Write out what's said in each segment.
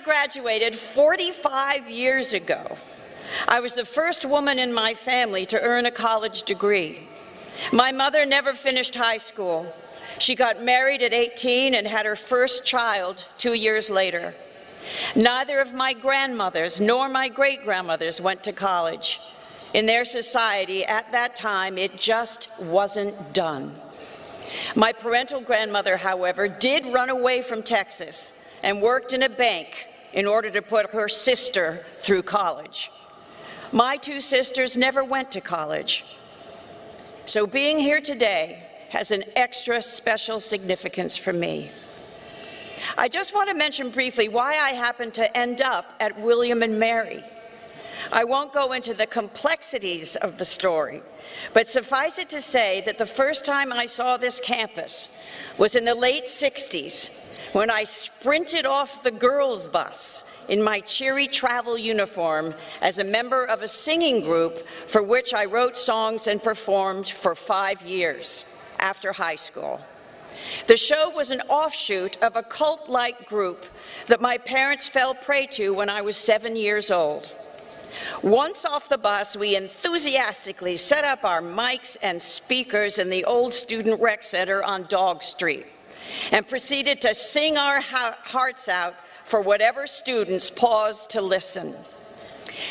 graduated 45 years ago, I was the first woman in my family to earn a college degree. My mother never finished high school. She got married at 18 and had her first child 2 years later. Neither of my grandmothers nor my great-grandmothers went to college. In their society at that time, it just wasn't done. My parental grandmother, however, did run away from Texas and worked in a bank in order to put her sister through college. My two sisters never went to college. So being here today has an extra special significance for me. I just want to mention briefly why I happened to end up at William and Mary. I won't go into the complexities of the story, but suffice it to say that the first time I saw this campus was in the late 60s when I sprinted off the girls' bus in my cheery travel uniform as a member of a singing group for which I wrote songs and performed for 5 years after high school. The show was an offshoot of a cult-like group that my parents fell prey to when I was 7 years old. Once off the bus, we enthusiastically set up our mics and speakers in the old Student Rec Center on Dog Street and proceeded to sing our hearts out for whatever students paused to listen.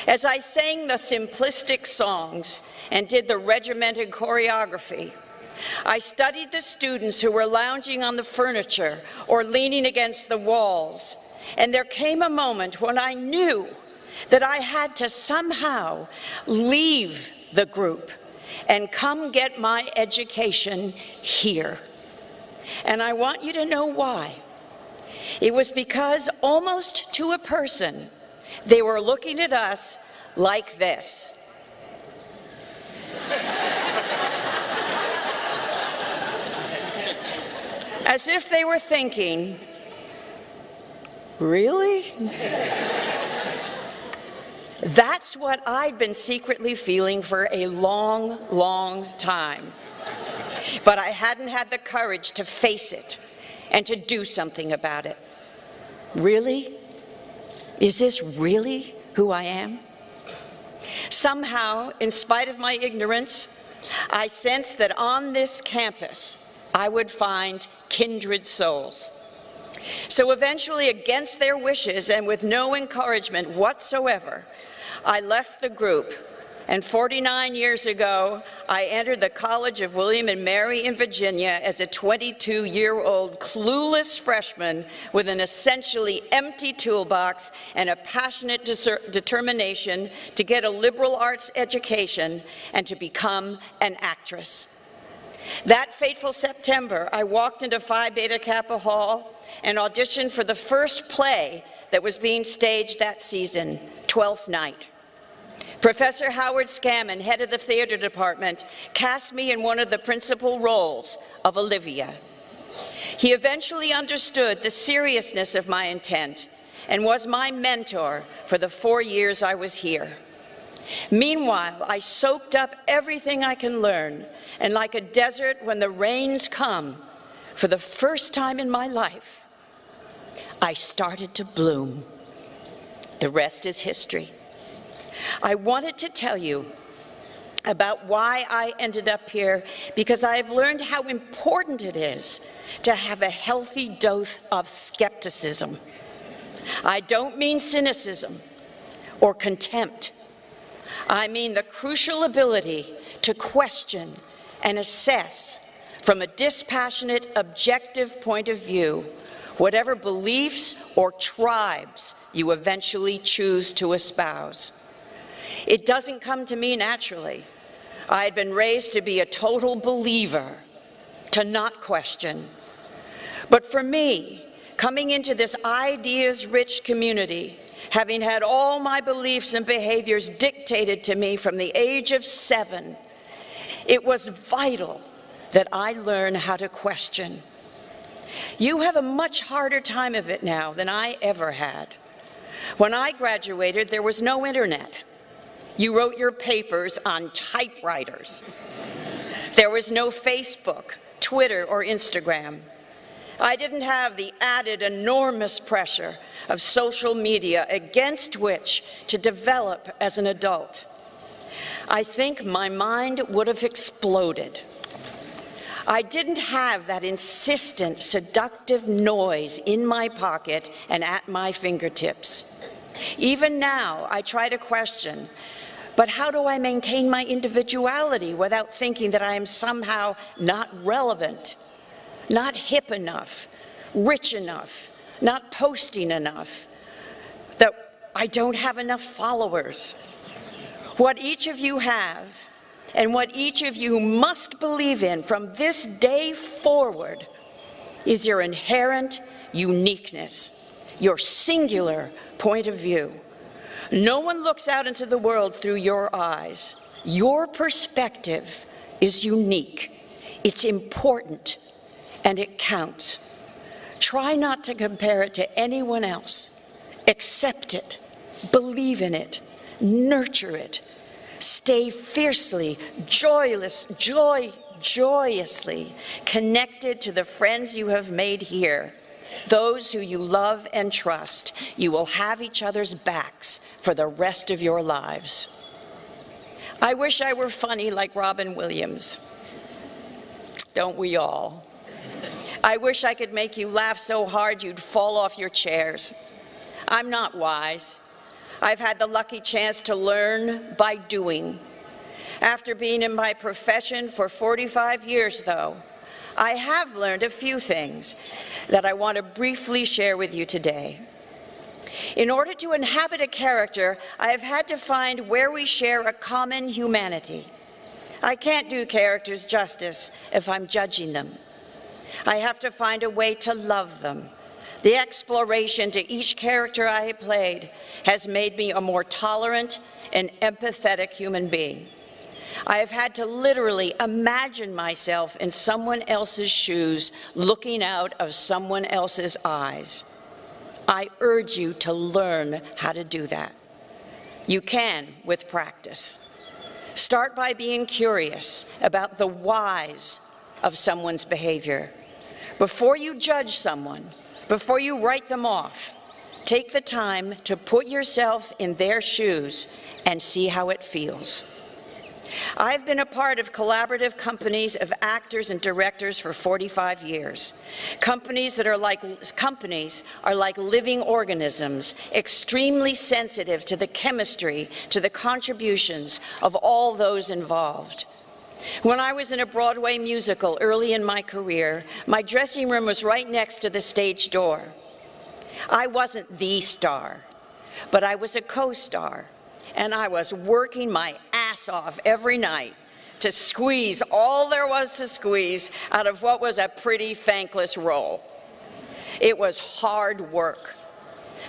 As I sang the simplistic songs and did the regimented choreography, I studied the students who were lounging on the furniture or leaning against the walls, and there came a moment when I knew that I had to somehow leave the group and come get my education here. And I want you to know why. It was because, almost to a person, they were looking at us like this. As if they were thinking, really? That's what I'd been secretly feeling for a long, long time. But I hadn't had the courage to face it and to do something about it. Really? Is this really who I am? Somehow, in spite of my ignorance, I sensed that on this campus, I would find kindred souls. So eventually, against their wishes and with no encouragement whatsoever, I left the group, and 49 years ago, I entered the College of William and Mary in Virginia as a 22-year-old clueless freshman with an essentially empty toolbox and a passionate determination to get a liberal arts education and to become an actress. That fateful September, I walked into Phi Beta Kappa Hall and auditioned for the first play that was being staged that season, Twelfth Night. Professor Howard Scammon, head of the theater department, cast me in one of the principal roles of Olivia. He eventually understood the seriousness of my intent and was my mentor for the 4 years I was here. Meanwhile, I soaked up everything I can learn, and like a desert when the rains come, for the first time in my life, I started to bloom. The rest is history. I wanted to tell you about why I ended up here because I have learned how important it is to have a healthy dose of skepticism. I don't mean cynicism or contempt. I mean the crucial ability to question and assess from a dispassionate, objective point of view whatever beliefs or tribes you eventually choose to espouse. It doesn't come to me naturally. I had been raised to be a total believer, to not question. But for me, coming into this ideas-rich community, having had all my beliefs and behaviors dictated to me from the age of 7, it was vital that I learn how to question. You have a much harder time of it now than I ever had. When I graduated, there was no internet. You wrote your papers on typewriters. There was no Facebook, Twitter, or Instagram. I didn't have the added enormous pressure of social media against which to develop as an adult. I think my mind would have exploded. I didn't have that insistent, seductive noise in my pocket and at my fingertips. Even now, I try to question, but how do I maintain my individuality without thinking that I am somehow not relevant, not hip enough, rich enough, not posting enough, that I don't have enough followers? What each of you have, and what each of you must believe in from this day forward, is your inherent uniqueness, your singular point of view. No one looks out into the world through your eyes. Your perspective is unique, it's important, and it counts. Try not to compare it to anyone else. Accept it, believe in it, nurture it. Stay fiercely, joyously connected to the friends you have made here, those who you love and trust. You will have each other's backs for the rest of your lives. I wish I were funny like Robin Williams. Don't we all? I wish I could make you laugh so hard you'd fall off your chairs. I'm not wise. I've had the lucky chance to learn by doing. After being in my profession for 45 years, though, I have learned a few things that I want to briefly share with you today. In order to inhabit a character, I have had to find where we share a common humanity. I can't do characters justice if I'm judging them. I have to find a way to love them. The exploration to each character I have played has made me a more tolerant and empathetic human being. I have had to literally imagine myself in someone else's shoes, looking out of someone else's eyes. I urge you to learn how to do that. You can with practice. Start by being curious about the whys of someone's behavior. Before you judge someone, before you write them off, take the time to put yourself in their shoes and see how it feels. I've been a part of collaborative companies of actors and directors for 45 years. Companies are like living organisms, extremely sensitive to the chemistry, to the contributions of all those involved. When I was in a Broadway musical early in my career, my dressing room was right next to the stage door. I wasn't the star, but I was a co-star, and I was working my ass off every night to squeeze all there was to squeeze out of what was a pretty thankless role. It was hard work.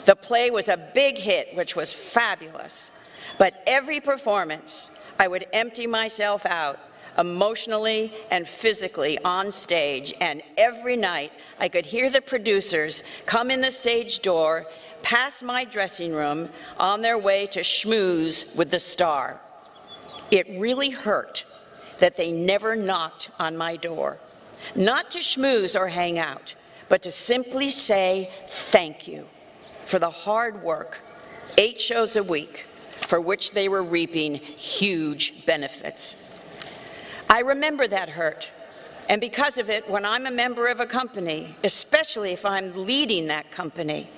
The play was a big hit, which was fabulous, but every performance, I would empty myself out emotionally and physically on stage, and every night I could hear the producers come in the stage door, pass my dressing room on their way to schmooze with the star. It really hurt that they never knocked on my door, not to schmooze or hang out, but to simply say thank you for the hard work, 8 shows a week, for which they were reaping huge benefits. I remember that hurt, and because of it, when I'm a member of a company, especially if I'm leading that company,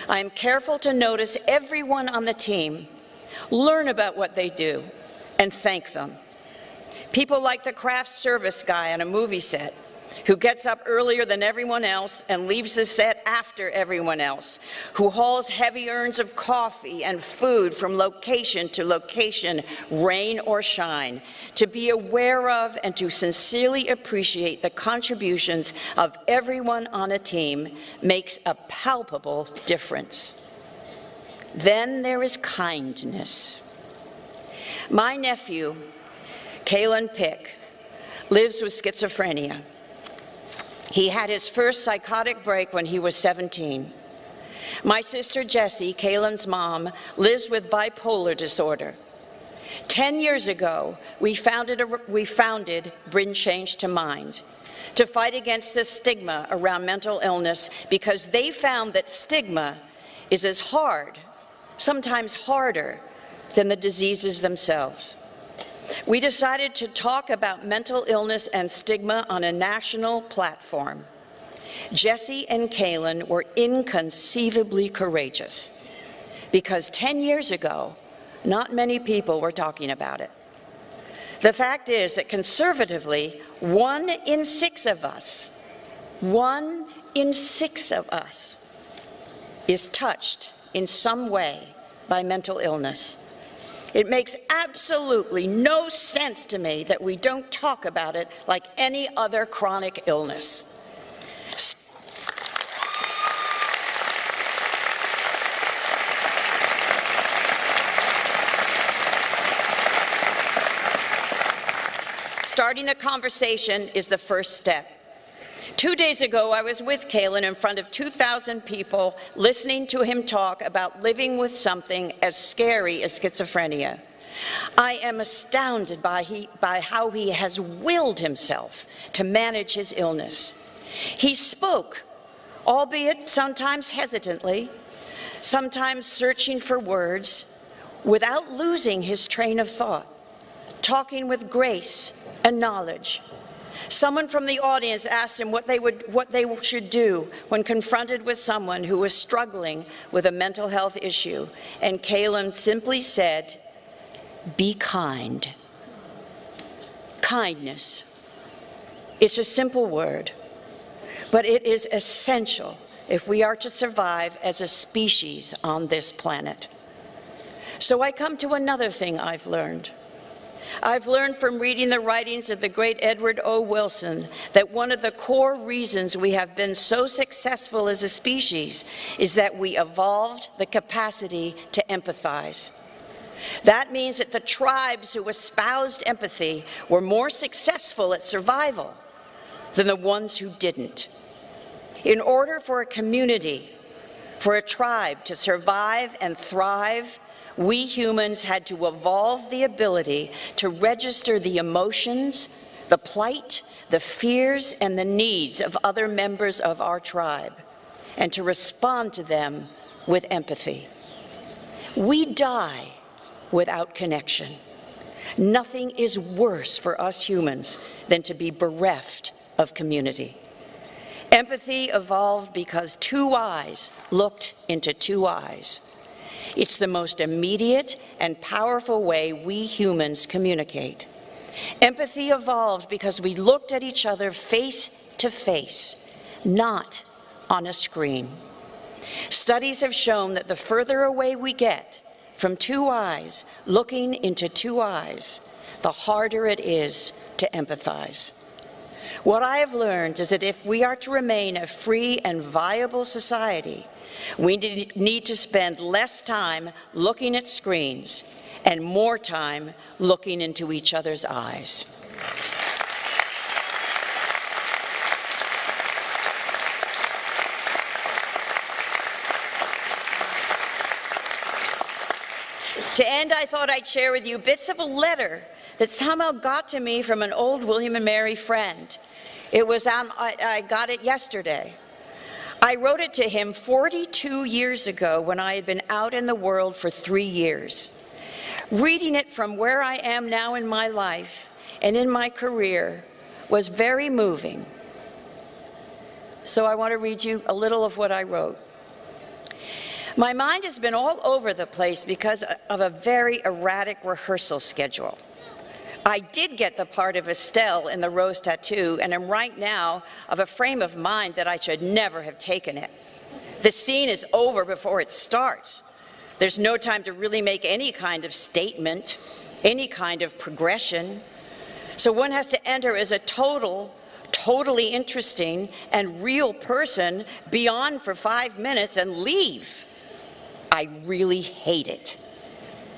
I'm careful to notice everyone on the team, learn about what they do, and thank them. People like the craft service guy on a movie set, who gets up earlier than everyone else and leaves the set after everyone else, who hauls heavy urns of coffee and food from location to location, rain or shine, to be aware of and to sincerely appreciate the contributions of everyone on a team makes a palpable difference. Then there is kindness. My nephew, Kalen Pick, lives with schizophrenia. He had his first psychotic break when he was 17. My sister Jessie, Kalen's mom, lives with bipolar disorder. 10 years ago, we founded Bring Change to Mind to fight against the stigma around mental illness because they found that stigma is as hard, sometimes harder, than the diseases themselves. We decided to talk about mental illness and stigma on a national platform. Jesse and Kaylin were inconceivably courageous because 10 years ago, not many people were talking about it. The fact is that conservatively, 1 in 6 of us, 1 in 6 of us is touched in some way by mental illness. It makes absolutely no sense to me that we don't talk about it like any other chronic illness. Starting the conversation is the first step. 2 days ago, I was with Kaylin in front of 2,000 people listening to him talk about living with something as scary as schizophrenia. I am astounded by how he has willed himself to manage his illness. He spoke, albeit sometimes hesitantly, sometimes searching for words, without losing his train of thought, talking with grace and knowledge. Someone from the audience asked him what they should do when confronted with someone who was struggling with a mental health issue, and Kaylin simply said, "Be kind." Kindness. It's a simple word, but it is essential if we are to survive as a species on this planet. So I come to another thing I've learned. I've learned from reading the writings of the great Edward O. Wilson that one of the core reasons we have been so successful as a species is that we evolved the capacity to empathize. That means that the tribes who espoused empathy were more successful at survival than the ones who didn't. In order for a community, for a tribe to survive and thrive, we humans had to evolve the ability to register the emotions, the plight, the fears, and the needs of other members of our tribe, and to respond to them with empathy. We die without connection. Nothing is worse for us humans than to be bereft of community. Empathy evolved because 2 eyes looked into 2 eyes. It's the most immediate and powerful way we humans communicate. Empathy evolved because we looked at each other face to face, not on a screen. Studies have shown that the further away we get from 2 eyes looking into 2 eyes, the harder it is to empathize. What I have learned is that if we are to remain a free and viable society, we need to spend less time looking at screens and more time looking into each other's eyes. To end, I thought I'd share with you bits of a letter that somehow got to me from an old William and Mary friend. I got it yesterday. I wrote it to him 42 years ago when I had been out in the world for 3 years. Reading it from where I am now in my life and in my career was very moving. So I want to read you a little of what I wrote. My mind has been all over the place because of a very erratic rehearsal schedule. I did get the part of Estelle in the Rose Tattoo, and am right now of a frame of mind that I should never have taken it. The scene is over before it starts. There's no time to really make any kind of statement, any kind of progression. So one has to enter as a totally interesting and real person, be on for 5 minutes and leave. I really hate it.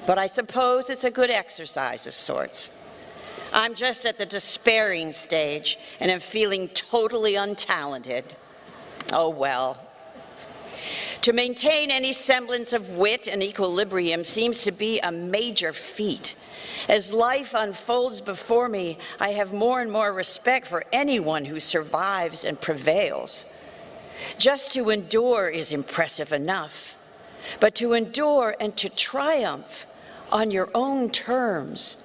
But I suppose it's a good exercise of sorts. I'm just at the despairing stage and am feeling totally untalented. Oh well. To maintain any semblance of wit and equilibrium seems to be a major feat. As life unfolds before me, I have more and more respect for anyone who survives and prevails. Just to endure is impressive enough, but to endure and to triumph on your own terms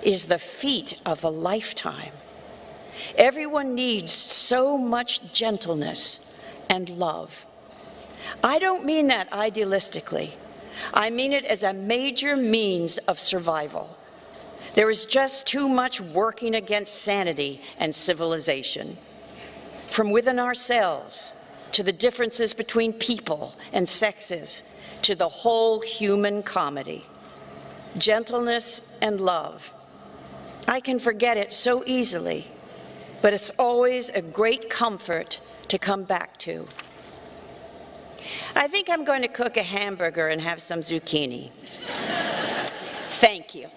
is the feat of a lifetime. Everyone needs so much gentleness and love. I don't mean that idealistically. I mean it as a major means of survival. There is just too much working against sanity and civilization. From within ourselves, to the differences between people and sexes, to the whole human comedy. Gentleness and love. I can forget it so easily, but it's always a great comfort to come back to. I think I'm going to cook a hamburger and have some zucchini. Thank you.